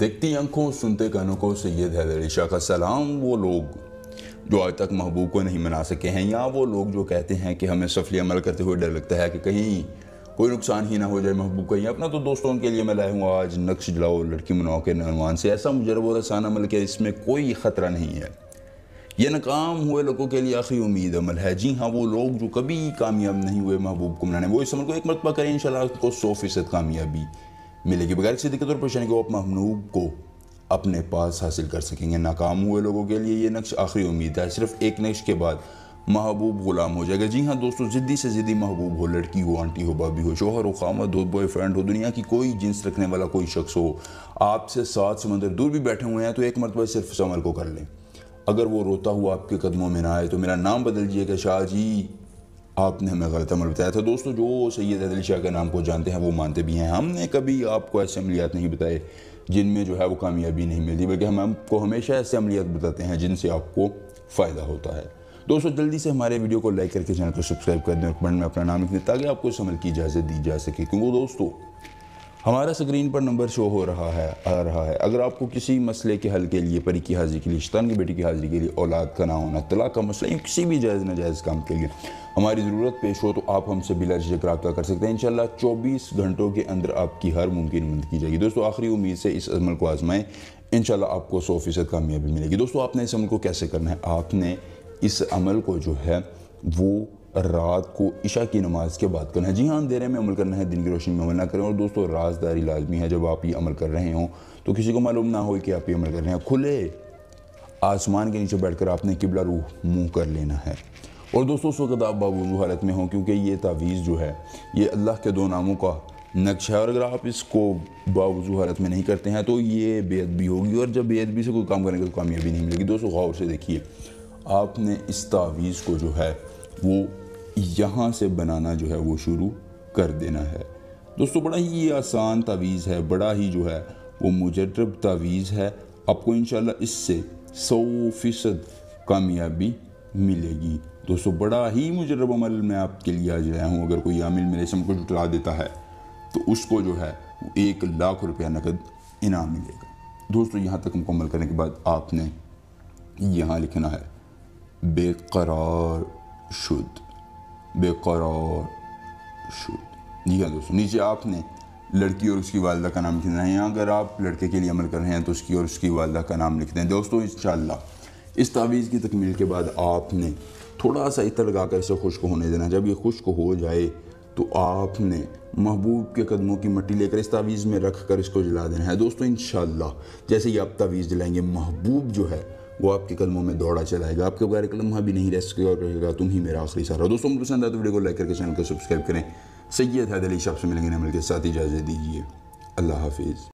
دیکھتی آنکھوں سنتے کانوں کو سید حیدر علی شاہ کا سلام۔ وہ لوگ جو آج تک محبوب کو نہیں منا سکے ہیں، یا وہ لوگ جو کہتے ہیں کہ ہمیں سفلی عمل کرتے ہوئے ڈر لگتا ہے کہ کہیں کوئی نقصان ہی نہ ہو جائے محبوب کا یا اپنا، تو دوستوں کے لیے میں لایا ہوں آج نقش جلاؤ لڑکی مناؤ کے عنوان سے ایسا مجرب اور آسان عمل کہ اس میں کوئی خطرہ نہیں ہے۔ یہ ناکام ہوئے لوگوں کے لیے آخری امید عمل ہے۔ جی ہاں، وہ لوگ جو کبھی کامیاب نہیں ہوئے محبوب کو منانے، وہ اس عمل کو ایک مرتبہ کریں، انشاءاللہ اس کو 100% کامیابی ملے گی بغیر کسی دقت اور پریشانی کو آپ محبوب کو اپنے پاس حاصل کر سکیں گے۔ ناکام ہوئے لوگوں کے لیے یہ نقش آخری امید ہے۔ صرف ایک نقش کے بعد محبوب غلام ہو جائے گا۔ جی ہاں دوستو، ضدی سے ضدی محبوب ہو، لڑکی ہو، آنٹی ہو، بابی ہو، شوہر ہو، خامد ہو، بوائے فرینڈ ہو، دنیا کی کوئی جنس رکھنے والا کوئی شخص ہو، آپ سے 7 سمندر دور بھی بیٹھے ہوئے ہیں تو ایک مرتبہ صرف اس عمل کو کر لیں۔ اگر وہ روتا ہوا آپ کے قدموں میں نہ آئے تو میرا نام بدل دیجیے کہ شاہ جی آپ نے ہمیں غلط عمل بتایا تھا۔ دوستو، جو سید حیدر علی شاہ کے نام کو جانتے ہیں وہ مانتے بھی ہیں۔ ہم نے کبھی آپ کو ایسے عملیات نہیں بتائے جن میں جو ہے وہ کامیابی نہیں ملتی، بلکہ ہم آپ کو ہمیشہ ایسے عملیات بتاتے ہیں جن سے آپ کو فائدہ ہوتا ہے۔ دوستو، جلدی سے ہمارے ویڈیو کو لائک کر کے چینل کو سبسکرائب کر دیں اور کمنٹ میں اپنا نام لکھ دیں تاکہ آپ کو اس عمل کی اجازت دی جا سکے، کیونکہ دوستو ہمارا اسکرین پر نمبر شو ہو رہا ہے آ رہا ہے۔ اگر آپ کو کسی مسئلے کے حل کے لیے، پری کی حاضری کے لیے، شیطان کی بیٹی کی حاضری کے لیے، اولاد کا نہ ہونا، طلاق کا مسئلہ، یا کسی بھی جائز ناجائز کام کے لیے ہماری ضرورت پیش ہو تو آپ ہم سے بلا جھجک رابطہ کر سکتے ہیں۔ انشاءاللہ 24 گھنٹوں کے اندر آپ کی ہر ممکن مدد کی جائے گی۔ دوستو، آخری امید سے اس عمل کو آزمائیں، انشاءاللہ آپ کو 100% کامیابی ملے گی۔ دوستو، آپ نے اس عمل کو کیسے کرنا ہے؟ آپ نے اس عمل کو جو ہے وہ رات کو عشاء کی نماز کے بعد کرنا ہے۔ جی ہاں، اندھیرے میں عمل کرنا ہے، دن کی روشنی میں عمل نہ کریں۔ اور دوستو، رازداری لازمی ہے۔ جب آپ یہ عمل کر رہے ہوں تو کسی کو معلوم نہ ہو کہ آپ یہ عمل کر رہے ہیں۔ کھلے آسمان کے نیچے بیٹھ کر آپ نے قبلہ روح منہ کر لینا ہے۔ اور دوستو، اس وقت آپ باوضو حالت میں ہوں، کیونکہ یہ تعویذ جو ہے یہ اللہ کے 2 ناموں کا نقش ہے، اور اگر آپ اس کو باوضو حالت میں نہیں کرتے ہیں تو یہ بے ادبی ہوگی، اور جب بے ادبی سے کوئی کام کرنے کا تو کامیابی نہیں ملے گی۔ دوستو، غور سے دیکھیے، آپ نے اس تعویذ کو جو ہے وہ یہاں سے بنانا جو ہے وہ شروع کر دینا ہے۔ دوستو، بڑا ہی آسان تعویذ ہے، بڑا ہی جو ہے وہ مجرب تعویذ ہے۔ آپ کو انشاءاللہ اس سے 100% کامیابی ملے گی۔ دوستو، بڑا ہی مجرب عمل میں آپ کے لیے آج لایا ہوں۔ اگر کوئی عامل میرے اسم کو جھٹلا دیتا ہے تو اس کو جو ہے 1,00,000 روپیہ نقد انعام ملے گا۔ دوستو، یہاں تک مکمل کرنے کے بعد آپ نے یہاں لکھنا ہے بے قرار شد، بے قرار شد۔ جی ہاں دوستو، نیچے آپ نے لڑکی اور اس کی والدہ کا نام لکھنا ہے، یا اگر آپ لڑکے کے لیے عمل کر رہے ہیں تو اس کی اور اس کی والدہ کا نام لکھ دیں۔ دوستو، انشاءاللہ اس تعویذ کی تکمیل کے بعد آپ نے تھوڑا سا عطر لگا کر اسے خشک ہونے دینا۔ جب یہ خشک ہو جائے تو آپ نے محبوب کے قدموں کی مٹی لے کر اس تعویذ میں رکھ کر اس کو جلا دینا ہے۔ دوستو، انشاءاللہ جیسے ہی آپ تعویذ جلائیں گے، محبوب جو ہے وہ آپ کے قدموں میں دوڑا چلائے گا، آپ کے بغیر لمحہ بھی نہیں رہ سکے اور رہے گا تم ہی میرا آخری سہارا۔ دوستو، مجھے پسند آئے تو ویڈیو کو لائک کر کے چینل کو سبسکرائب کریں۔ سید حیدر علی شاہ سے ملیں گے، عمل کے ساتھ اجازت دیجیے۔ اللہ حافظ۔